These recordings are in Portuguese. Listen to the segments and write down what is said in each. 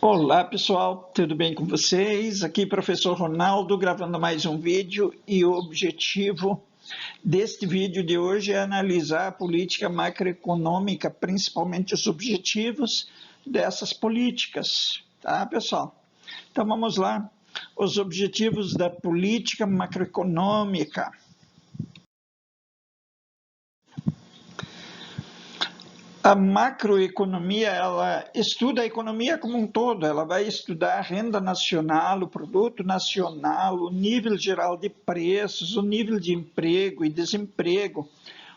Olá pessoal, tudo bem com vocês? Aqui professor Ronaldo gravando mais um vídeo e o objetivo deste vídeo de hoje é analisar a política macroeconômica, principalmente os objetivos dessas políticas, tá pessoal? Então vamos lá, os objetivos da política macroeconômica. A macroeconomia, ela estuda a economia como um todo, ela vai estudar a renda nacional, o produto nacional, o nível geral de preços, o nível de emprego e desemprego,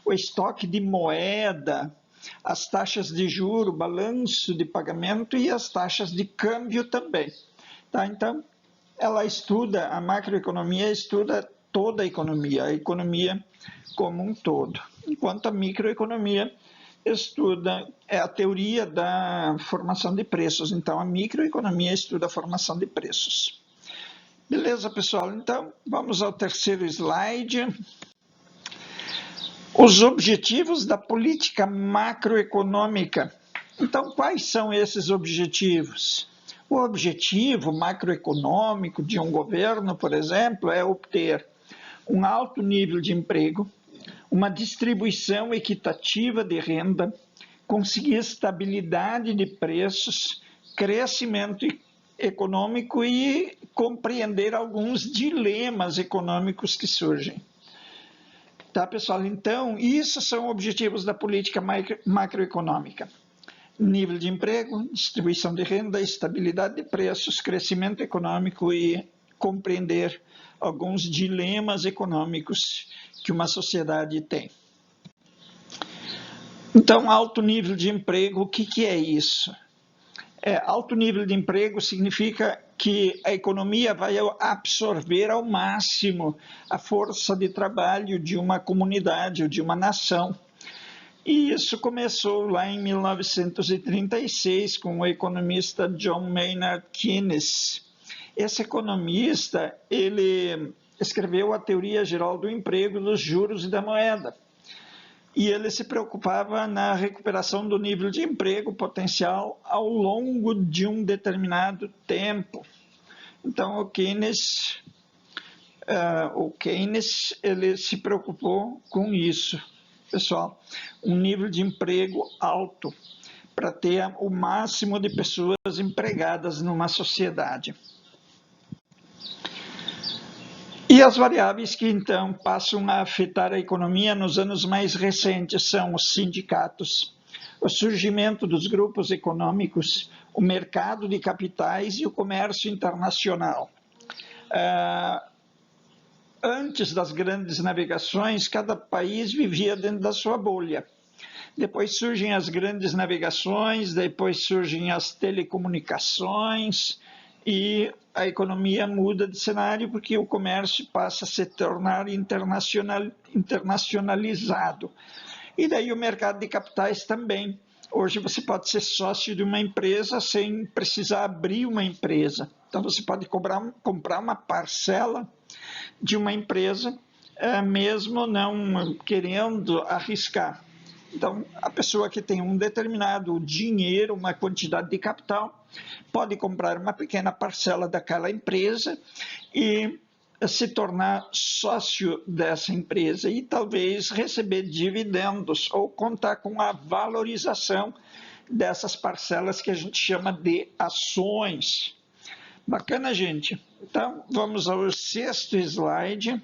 o estoque de moeda, as taxas de juro, balanço de pagamento e as taxas de câmbio também. Tá? Então, ela estuda, a macroeconomia estuda toda a economia como um todo, enquanto a microeconomia estuda a teoria da formação de preços. Então, a microeconomia estuda a formação de preços. Beleza, pessoal? Então, vamos ao terceiro slide. Os objetivos da política macroeconômica. Então, quais são esses objetivos? O objetivo macroeconômico de um governo, por exemplo, é obter um alto nível de emprego, uma distribuição equitativa de renda, conseguir estabilidade de preços, crescimento econômico e compreender alguns dilemas econômicos que surgem. Tá, pessoal? Então, isso são objetivos da política macroeconômica. Nível de emprego, distribuição de renda, estabilidade de preços, crescimento econômico e compreender alguns dilemas econômicos que uma sociedade tem. Então, alto nível de emprego, o que é isso? Alto nível de emprego significa que a economia vai absorver ao máximo a força de trabalho de uma comunidade ou de uma nação. E isso começou lá em 1936 com o economista John Maynard Keynes. Esse economista, ele escreveu a Teoria Geral do Emprego, dos Juros e da Moeda. E ele se preocupava na recuperação do nível de emprego potencial ao longo de um determinado tempo. Então, o Keynes ele se preocupou com isso, pessoal, um nível de emprego alto para ter o máximo de pessoas empregadas numa sociedade. E as variáveis que, então, passam a afetar a economia nos anos mais recentes são os sindicatos, o surgimento dos grupos econômicos, o mercado de capitais e o comércio internacional. Antes das grandes navegações, cada país vivia dentro da sua bolha. Depois surgem as grandes navegações, depois surgem as telecomunicações e a economia muda de cenário porque o comércio passa a se tornar internacionalizado. E daí o mercado de capitais também. Hoje você pode ser sócio de uma empresa sem precisar abrir uma empresa. Então você pode comprar uma parcela de uma empresa, mesmo não querendo arriscar. Então, a pessoa que tem um determinado dinheiro, uma quantidade de capital, pode comprar uma pequena parcela daquela empresa e se tornar sócio dessa empresa e talvez receber dividendos ou contar com a valorização dessas parcelas que a gente chama de ações. Bacana, gente? Então, vamos ao sexto slide.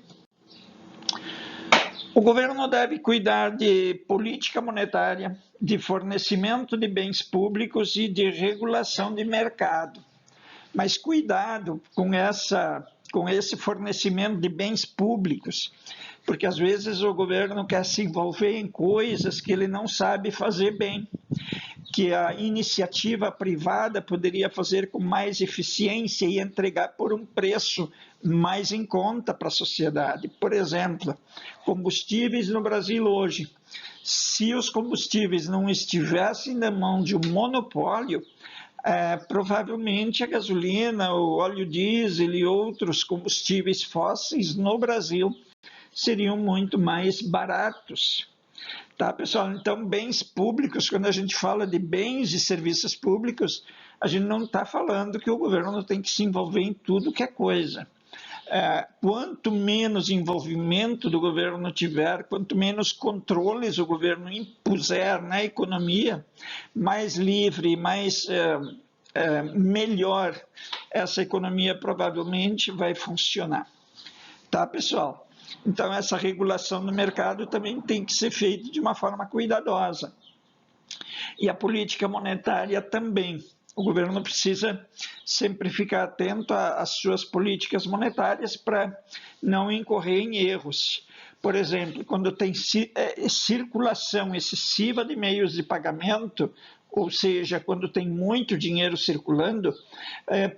O governo deve cuidar de política monetária, de fornecimento de bens públicos e de regulação de mercado. Mas cuidado com esse fornecimento de bens públicos, porque às vezes o governo quer se envolver em coisas que ele não sabe fazer bem, que a iniciativa privada poderia fazer com mais eficiência e entregar por um preço mais em conta para a sociedade. Por exemplo, combustíveis no Brasil hoje. Se os combustíveis não estivessem na mão de um monopólio, provavelmente a gasolina, o óleo diesel e outros combustíveis fósseis no Brasil seriam muito mais baratos. Tá, pessoal? Então, bens públicos, quando a gente fala de bens e serviços públicos, a gente não está falando que o governo tem que se envolver em tudo que é coisa. Quanto menos envolvimento do governo tiver, quanto menos controles o governo impuser na economia, mais livre, mais melhor essa economia provavelmente vai funcionar. Tá, pessoal? Então, essa regulação do mercado também tem que ser feita de uma forma cuidadosa. E a política monetária também. O governo precisa sempre ficar atento às suas políticas monetárias para não incorrer em erros. Por exemplo, quando tem circulação excessiva de meios de pagamento, ou seja, quando tem muito dinheiro circulando,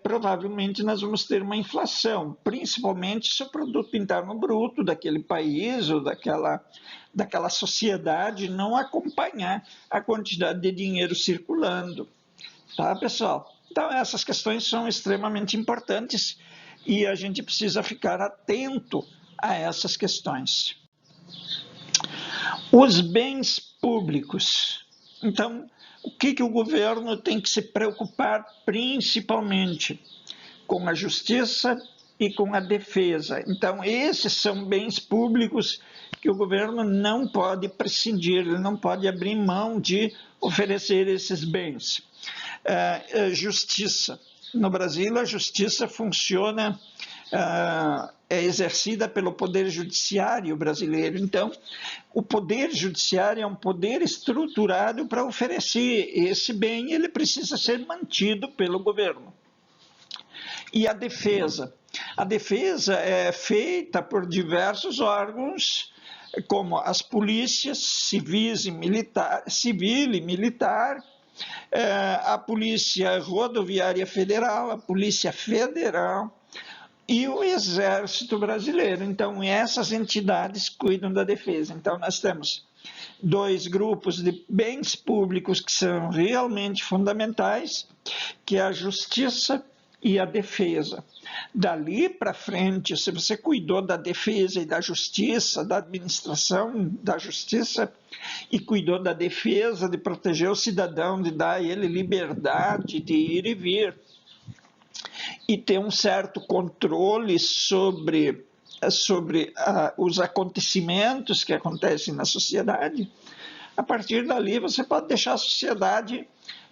provavelmente nós vamos ter uma inflação, principalmente se o produto interno bruto daquele país ou daquela sociedade não acompanhar a quantidade de dinheiro circulando. Tá, pessoal? Então, essas questões são extremamente importantes e a gente precisa ficar atento a essas questões. Os bens públicos. Então, o que o governo tem que se preocupar principalmente? Com a justiça e com a defesa. Então, esses são bens públicos que o governo não pode prescindir, ele não pode abrir mão de oferecer esses bens. Justiça. No Brasil, a justiça funciona, é exercida pelo Poder Judiciário brasileiro. Então, o Poder Judiciário é um poder estruturado para oferecer esse bem, ele precisa ser mantido pelo governo. E a defesa? A defesa é feita por diversos órgãos, como as polícias civil e militar, a Polícia Rodoviária Federal, a Polícia Federal e o Exército Brasileiro. Então, essas entidades cuidam da defesa. Então, nós temos dois grupos de bens públicos que são realmente fundamentais, que é a justiça e a defesa. Dali para frente, se você cuidou da defesa e da justiça, da administração da justiça, e cuidou da defesa, de proteger o cidadão, de dar a ele liberdade de ir e vir, e ter um certo controle sobre os acontecimentos que acontecem na sociedade, a partir dali você pode deixar a sociedade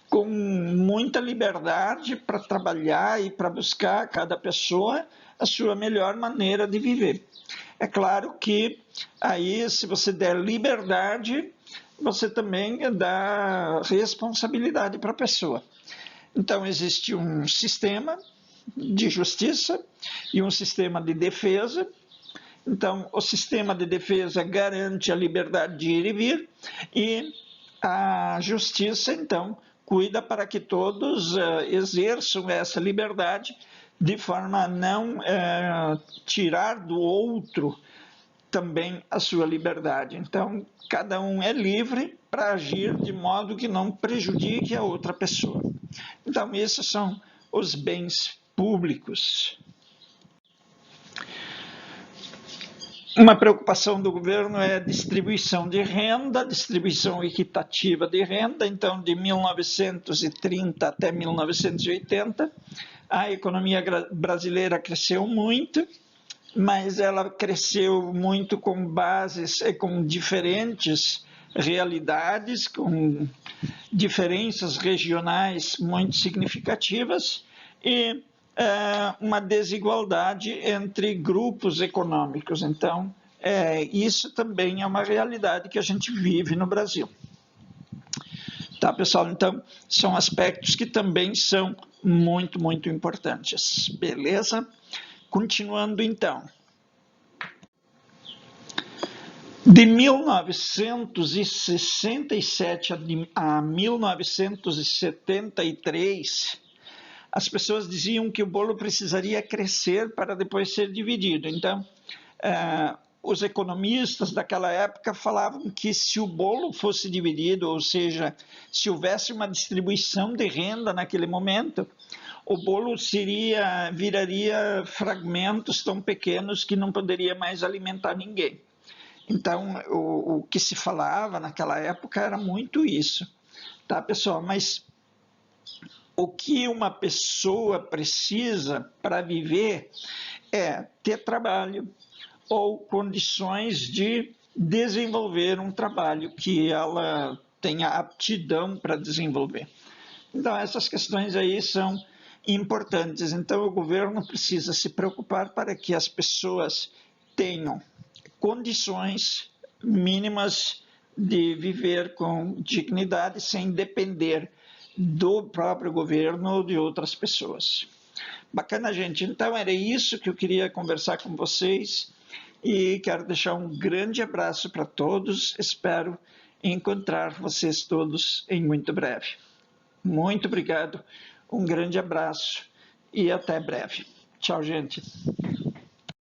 com muita liberdade para trabalhar e para buscar cada pessoa a sua melhor maneira de viver. É claro que aí, se você der liberdade, você também dá responsabilidade para a pessoa. Então, existe um sistema de justiça e um sistema de defesa. Então, o sistema de defesa garante a liberdade de ir e vir, e a justiça, então, cuida para que todos exerçam essa liberdade de forma a não tirar do outro também a sua liberdade. Então, cada um é livre para agir de modo que não prejudique a outra pessoa. Então, esses são os bens públicos. Uma preocupação do governo é a distribuição de renda, distribuição equitativa de renda. Então, de 1930 até 1980, a economia brasileira cresceu muito, mas ela cresceu muito com bases, com diferentes realidades, com diferenças regionais muito significativas e uma desigualdade entre grupos econômicos. Então, isso também é uma realidade que a gente vive no Brasil. Tá, pessoal? Então, são aspectos que também são muito, muito importantes. Beleza? Continuando, então. De 1967 a 1973, as pessoas diziam que o bolo precisaria crescer para depois ser dividido. Então, os economistas daquela época falavam que se o bolo fosse dividido, ou seja, se houvesse uma distribuição de renda naquele momento, o bolo viraria fragmentos tão pequenos que não poderia mais alimentar ninguém. Então, o que se falava naquela época era muito isso, tá, pessoal? Mas o que uma pessoa precisa para viver é ter trabalho ou condições de desenvolver um trabalho que ela tenha aptidão para desenvolver. Então, essas questões aí são importantes. Então, o governo precisa se preocupar para que as pessoas tenham condições mínimas de viver com dignidade sem depender do próprio governo ou de outras pessoas. Bacana, gente. Então, era isso que eu queria conversar com vocês e quero deixar um grande abraço para todos. Espero encontrar vocês todos em muito breve. Muito obrigado, um grande abraço e até breve. Tchau, gente.